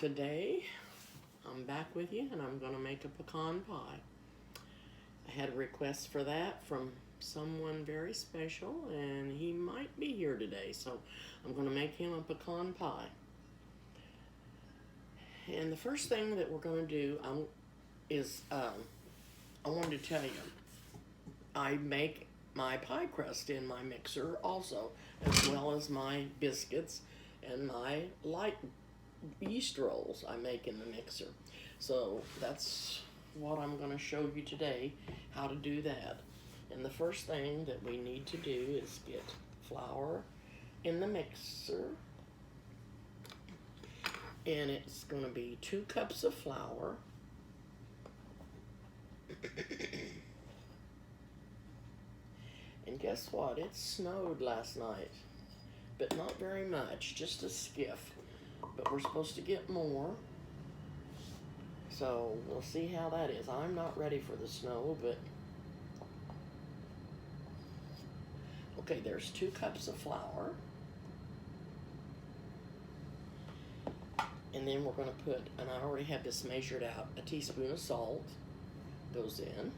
Today, I'm back with you and I'm going to make a pecan pie. I had a request for that from someone very special and he might be here today, so I'm going to make him a pecan pie. And the first thing that we're going to do is I wanted to tell you, I make my pie crust in my mixer also, as well as my biscuits and my light yeast rolls I make in the mixer. So that's what I'm going to show you today, how to do that. And the first thing that we need to do is get flour in the mixer. And it's going to be 2 cups of flour. And guess what? It snowed last night, but not very much, just a skiff. But we're supposed to get more, so we'll see how that is. I'm not ready for the snow, but okay, there's 2 cups of flour. And then we're going to put, and I already have this measured out, a teaspoon of salt goes in.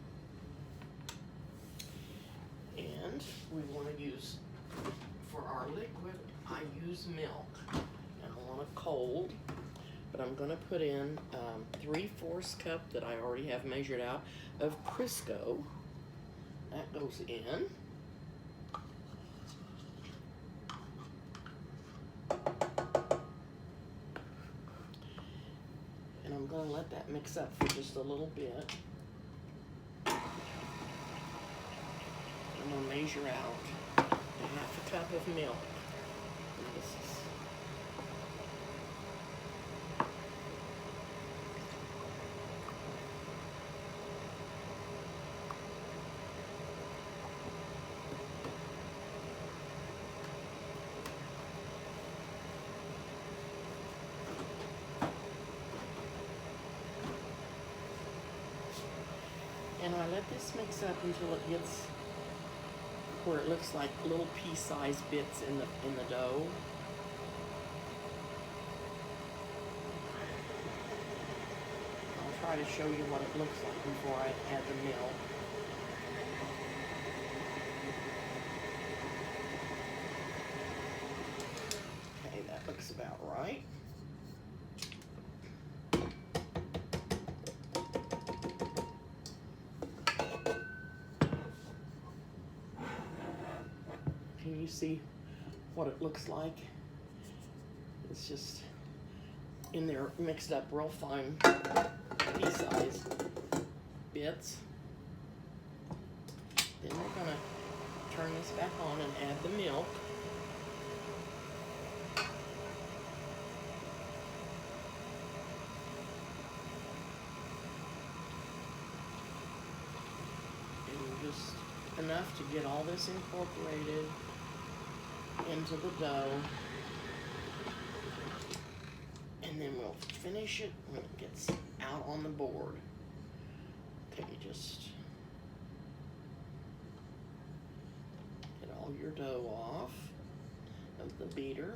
And we want to use, for our liquid, I use milk. And I want it cold, but I'm going to put in 3/4 cup that I already have measured out of Crisco. That goes in. And I'm going to let that mix up for just a little bit. I'm going to measure out 1/2 cup of milk. And this is and I let this mix up until it gets where it looks like little pea-sized bits in the dough. I'll try to show you what it looks like before I add the milk. Okay, that looks about right. Can you see what it looks like? It's just in there mixed up real fine pea-sized bits. Then we're going to turn this back on and add the milk. And just enough to get all this incorporated into the dough, and then we'll finish it when it gets out on the board. Okay, just get all your dough off of the beater.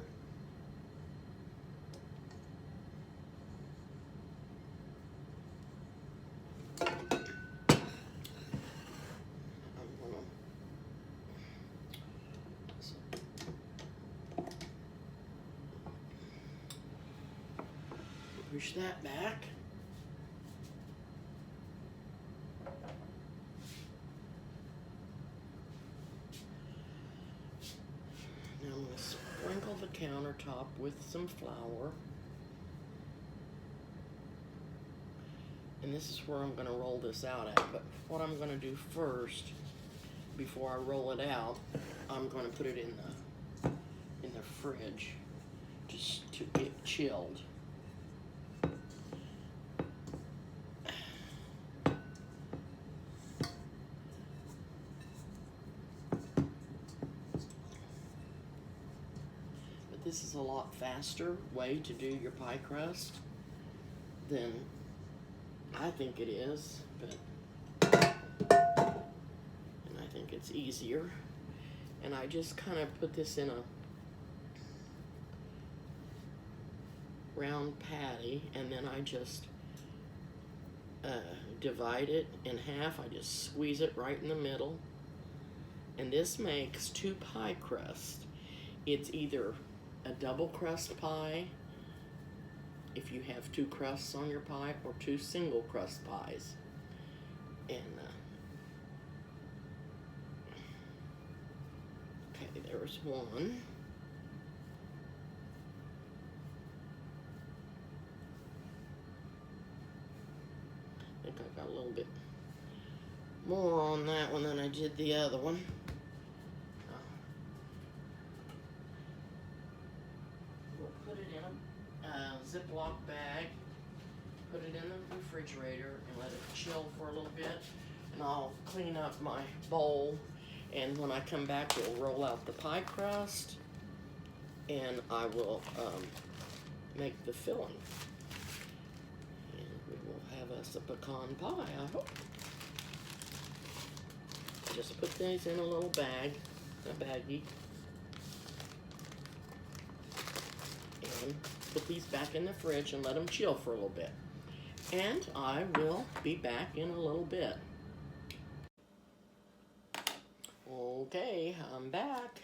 Push that back. Now I'm going to sprinkle the countertop with some flour. And this is where I'm going to roll this out at. But what I'm going to do first, before I roll it out, I'm going to put it in the fridge just to get chilled. This is a lot faster way to do your pie crust than I think it is, and I think it's easier. And I just kind of put this in a round patty, and then I just divide it in half. I just squeeze it right in the middle, and this makes 2 pie crusts. It's either a double crust pie, if you have 2 crusts on your pie, or 2 single crust pies. And okay, there's one. I think I got a little bit more on that one than I did the other one. We'll put it in a Ziploc bag, put it in the refrigerator, and let it chill for a little bit. And I'll clean up my bowl, and when I come back, we'll roll out the pie crust, and I will make the filling. And we will have us a pecan pie, I hope. Just put these in a little bag, a baggie, and put these back in the fridge and let them chill for a little bit. And I will be back in a little bit. Okay, I'm back,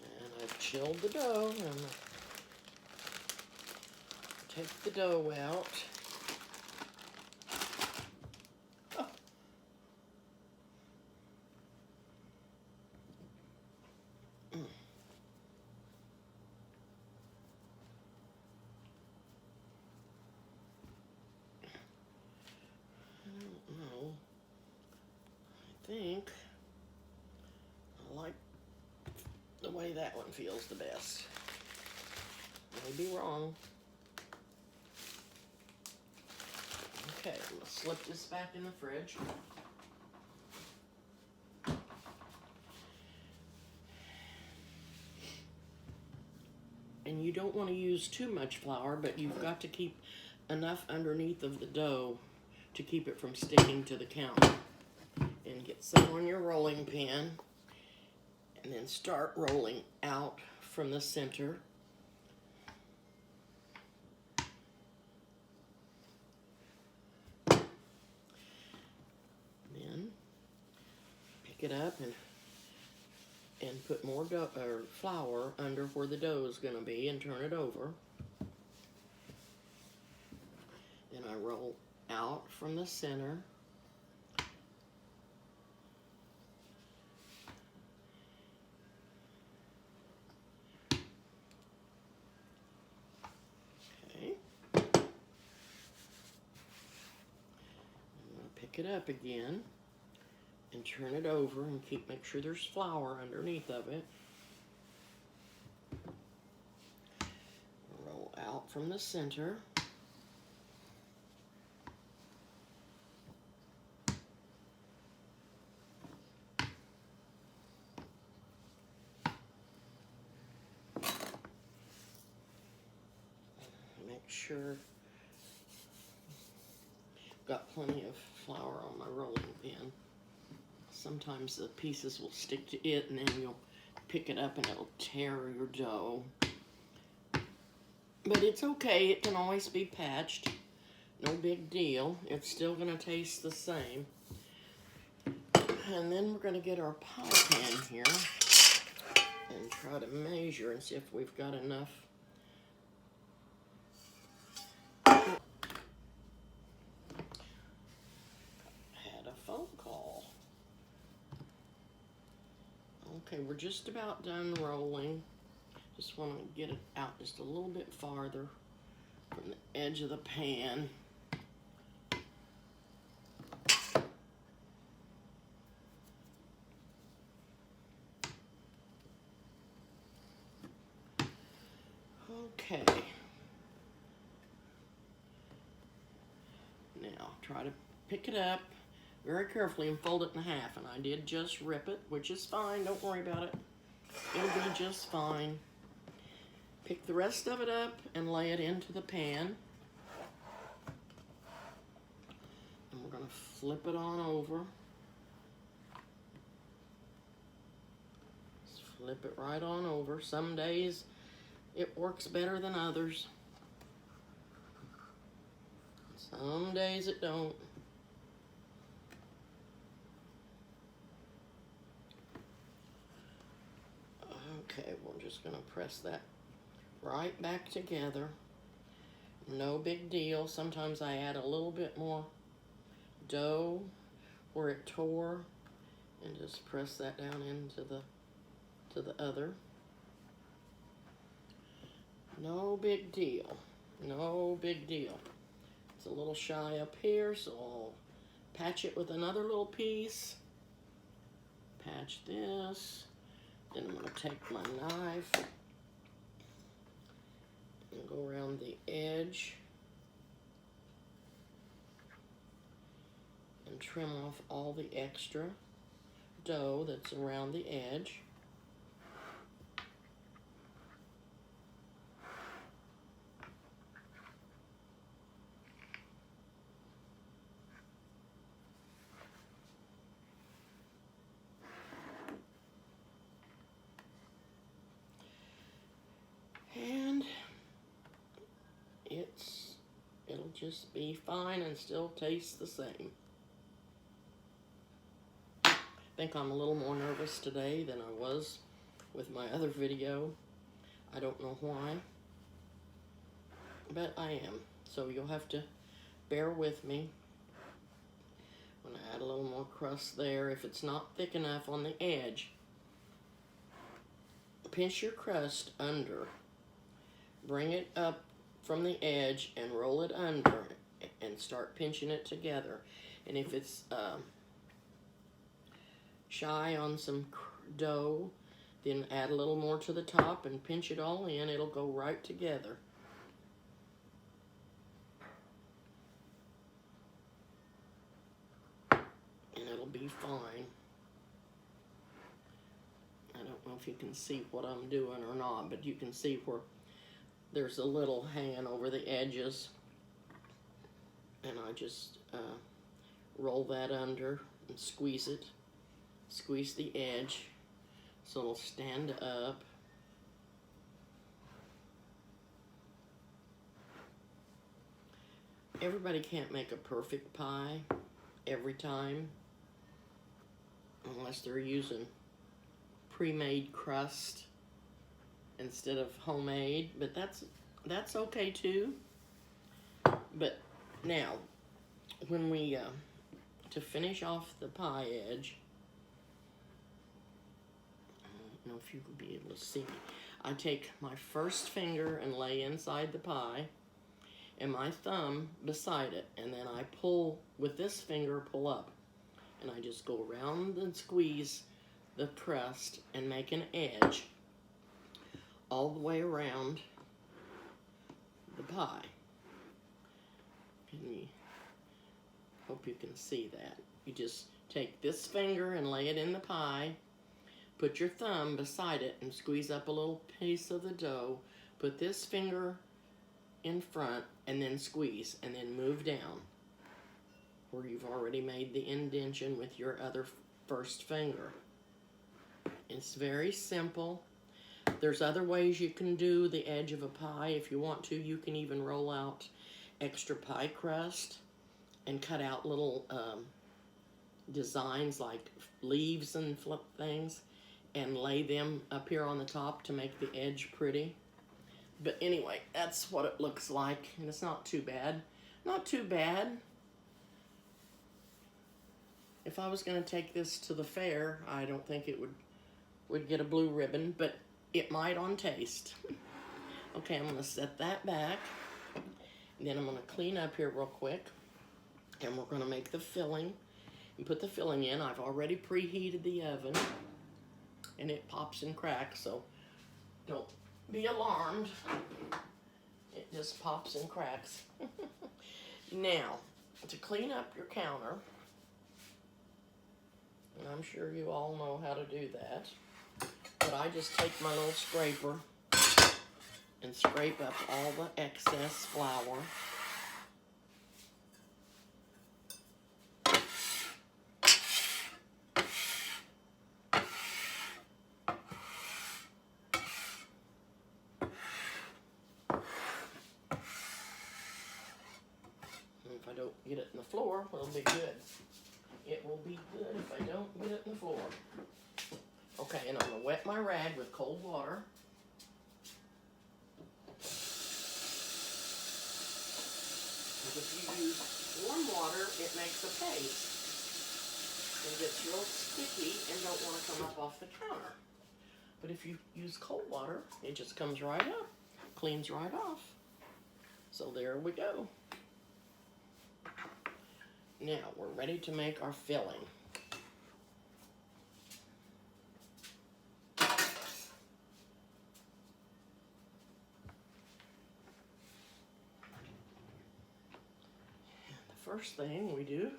and I've chilled the dough. I'm gonna take the dough out. Oh. I don't know. I think I like the way that one feels the best. May be wrong. Okay, I'm gonna slip this back in the fridge. And you don't want to use too much flour, but you've got to keep enough underneath of the dough to keep it from sticking to the counter. And get some on your rolling pin, and then start rolling out from the center. Then pick it up and put more dough or flour under where the dough is going to be, and turn it over. Then I roll out from the center. Okay. I'm going to pick it up again and turn it over and make sure there's flour underneath of it. Roll out from the center. Make sure I've got plenty of flour on my rolling pin. Sometimes the pieces will stick to it, and then you'll pick it up and it'll tear your dough. But it's okay, it can always be patched. No big deal. It's still gonna taste the same. And then we're gonna get our pie pan here and try to measure and see if we've got enough. Had a phone call. Okay, we're just about done rolling. Just want to get it out just a little bit farther from the edge of the pan. Okay. Now, try to pick it up very carefully and fold it in half. And I did just rip it, which is fine. Don't worry about it. It'll be just fine. Pick the rest of it up and lay it into the pan. And we're going to flip it on over. Just flip it right on over. Some days it works better than others. Some days it don't. Okay, we're just gonna press that right back together. No big deal. Sometimes I add a little bit more dough where it tore and just press that down into the other. No big deal. No big deal. It's a little shy up here, so I'll patch it with another little piece. Patch this. Then I'm going to take my knife and go around the edge and trim off all the extra dough that's around the edge. And it'll just be fine and still taste the same. I think I'm a little more nervous today than I was with my other video. I don't know why, but I am. So you'll have to bear with me. I'm going to add a little more crust there. If it's not thick enough on the edge, pinch your crust under. Bring it up from the edge and roll it under and start pinching it together. And if it's shy on some dough, then add a little more to the top and pinch it all in. It'll go right together. And it'll be fine. I don't know if you can see what I'm doing or not, but you can see where there's a little hanging over the edges, and I just roll that under and squeeze it. Squeeze the edge so it'll stand up. Everybody can't make a perfect pie every time unless they're using pre-made crust instead of homemade, but that's okay too. But now, when we to finish off the pie edge, I don't know if you could be able to see me. I take my first finger and lay inside the pie, and my thumb beside it, and then I pull with this finger, pull up, and I just go around and squeeze the crust and make an edge all the way around the pie. Hope you can see that. You just take this finger and lay it in the pie, put your thumb beside it and squeeze up a little piece of the dough, put this finger in front and then squeeze, and then move down where you've already made the indentation with your other first finger. It's very simple. There's other ways you can do the edge of a pie. If you want to, you can even roll out extra pie crust and cut out little designs like leaves and flip things and lay them up here on the top to make the edge pretty. But anyway, that's what it looks like, and it's not too bad. Not too bad. If I was going to take this to the fair, I don't think it would get a blue ribbon, but it might on taste. Okay, I'm going to set that back. And then I'm going to clean up here real quick. And we're going to make the filling. And put the filling in. I've already preheated the oven. And it pops and cracks, so don't be alarmed. It just pops and cracks. Now, to clean up your counter, and I'm sure you all know how to do that, but I just take my little scraper and scrape up all the excess flour. don't get it in the floor, it'll be good. It will be good if I don't get it in the floor. Okay, and I'm going to wet my rag with cold water. Because if you use warm water, it makes a paste. It gets real sticky and don't want to come up off the counter. But if you use cold water, it just comes right up, cleans right off. So there we go. Now we're ready to make our filling. And the first thing we do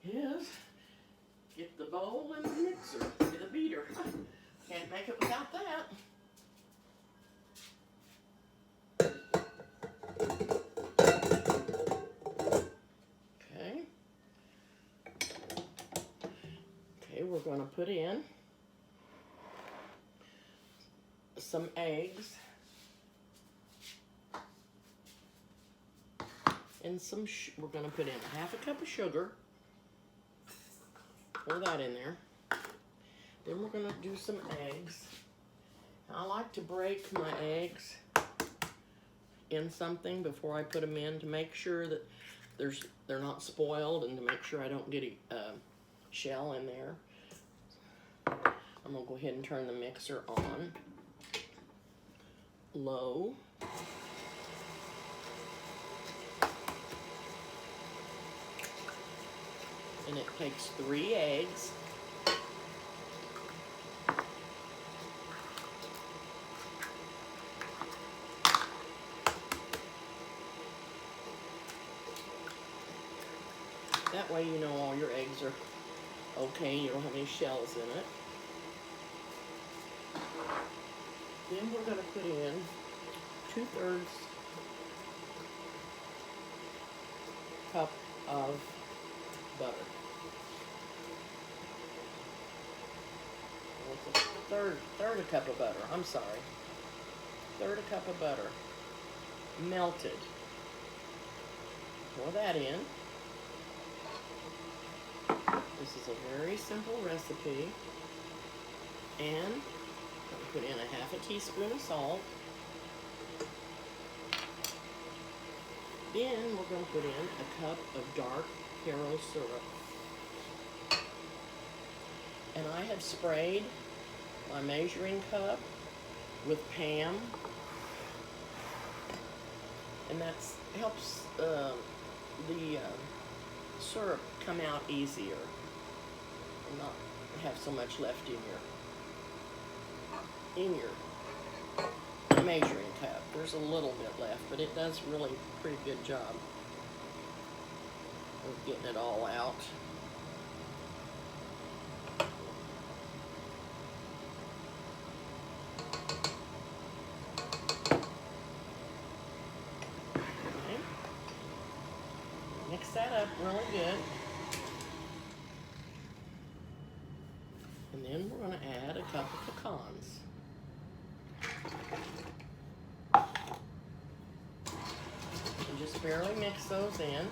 is get the bowl and the mixer, get a beater. Can't make it without that. Okay. Okay, we're going to put in some eggs and some, we're going to put in half a cup of sugar. Pour that in there. Then we're going to do some eggs. I like to break my eggs in something before I put them in to make sure that they're not spoiled and to make sure I don't get a shell in there. I'm going to go ahead and turn the mixer on low. And it takes 3 eggs. That way you know all your eggs are okay, you don't have any shells in it. Then we're going to put in 2/3 cup of butter. Third a cup of butter, I'm sorry. 1/3 cup of butter, melted. Pour that in. This is a very simple recipe. And I'm going to put in a half a teaspoon of salt. Then we're going to put in a cup of dark Hero syrup. And I have sprayed my measuring cup with Pam. And that helps the syrup come out easier and not have so much left in your measuring cup. There's a little bit left, but it does really a pretty good job of getting it all out. Okay. Mix that up really good. And then we're going to add a cup of pecans. And just barely mix those in.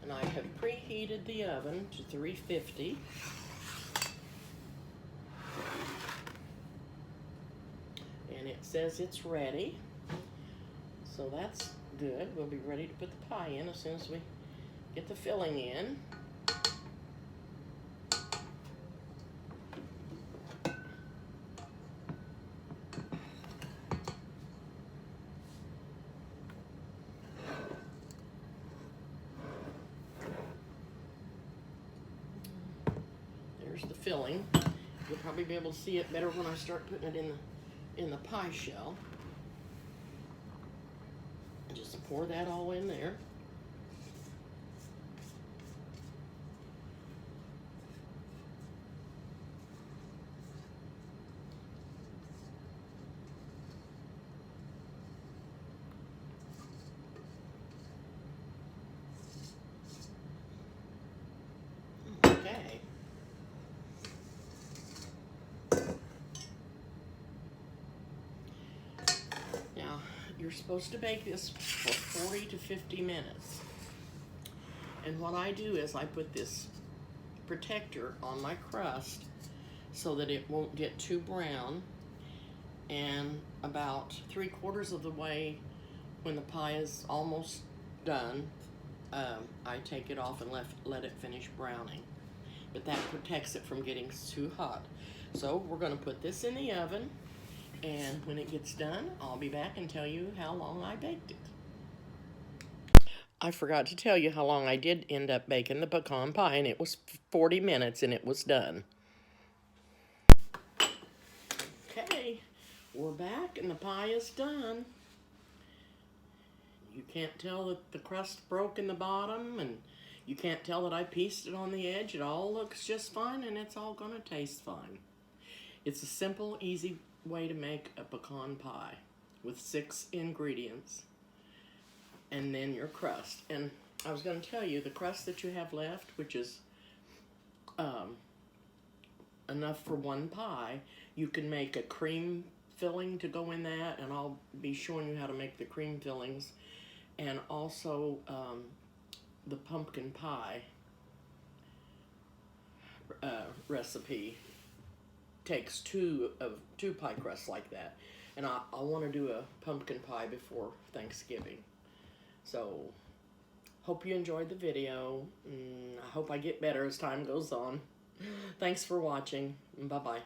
And I have preheated the oven to 350. And it says it's ready. So that's good. We'll be ready to put the pie in as soon as we get the filling in. The filling. You'll probably be able to see it better when I start putting it in the pie shell. And just pour that all in there. Okay. you're supposed to bake this for 40 to 50 minutes. And what I do is I put this protector on my crust so that it won't get too brown. And about 3/4 of the way, when the pie is almost done, I take it off and let it finish browning. But that protects it from getting too hot. So we're going to put this in the oven, and when it gets done, I'll be back and tell you how long I baked it. I forgot to tell you how long I did end up baking the pecan pie, and it was 40 minutes and it was done. Okay, we're back and the pie is done. You can't tell that the crust broke in the bottom, and you can't tell that I pieced it on the edge. It all looks just fine, and it's all gonna taste fine. It's a simple, easy way to make a pecan pie with 6 ingredients. And then your crust. And I was gonna tell you, the crust that you have left, which is enough for 1 pie, you can make a cream filling to go in that, and I'll be showing you how to make the cream fillings. And also the pumpkin pie recipe takes 2 pie crusts like that. And I want to do a pumpkin pie before Thanksgiving. So, hope you enjoyed the video. I hope I get better as time goes on. Thanks for watching. Bye-bye.